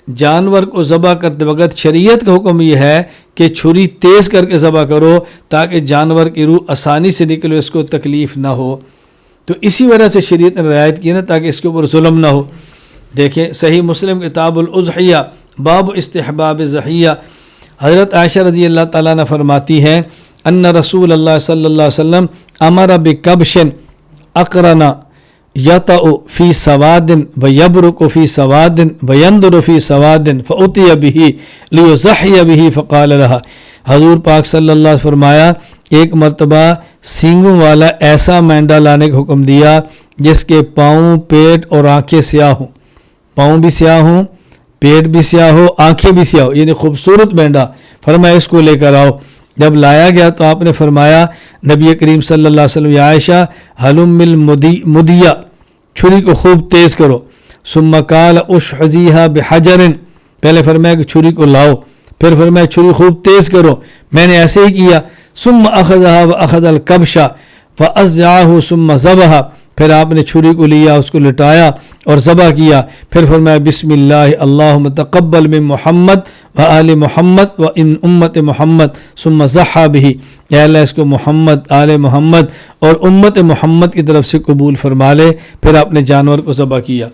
جانور کو ذبح کرتے وقت شریعت کا حکم یہ ہے کہ چھری تیز کر کے ذبح کرو تاکہ جانور کی روح آسانی سے نکلے، اس کو تکلیف نہ ہو۔ تو اسی وجہ سے شریعت نے رعایت کی نا، تاکہ اس کے اوپر ظلم نہ ہو۔ دیکھیں صحیح مسلم کتاب الاضحیہ باب استحباب الضحیہ، حضرت عائشہ رضی اللہ تعالیٰ عنہ فرماتی ہیں ان رسول اللہ صلی اللہ علیہ وسلم امر بکبش اقرن یطأ فی سواد ویبرک فی سواد وینظر فی سواد فأتی بہ لیضحی بہ فقال لها، حضور پاک صلی اللہ علیہ وسلم فرمایا ایک مرتبہ سینگوں والا ایسا مینڈا لانے کا حکم دیا جس کے پاؤں، پیٹ اور آنکھیں سیاہ ہوں، پاؤں بھی سیاہ ہوں، پیٹ بھی سیاہ ہو، آنکھیں بھی سیاہ ہو، یعنی خوبصورت مینڈا، فرمایا اس کو لے کر آؤ۔ جب لایا گیا تو آپ نے فرمایا نبی کریم صلی اللہ علیہ وسلم یا عائشہ حلم المدیہ، چھری کو خوب تیز کرو، ثم قال اشحذیہا بحجر، پہلے فرمایا کہ چھری کو لاؤ، پھر فرمایا چھری خوب تیز کرو، میں نے ایسے ہی کیا، ثم اخذہا واخذ الکبش فاضجعہ ثم ذبح، پھر آپ نے چھری کو لیا، اس کو لٹایا اور ذبح کیا، پھر فرمایا بسم اللہ اللہم تقبل من محمد و آل محمد و ان امت محمد ثم ضحی بہ، اے اللہ اس کو محمد، آل محمد اور امت محمد کی طرف سے قبول فرما لے، پھر آپ نے جانور کو ذبح کیا۔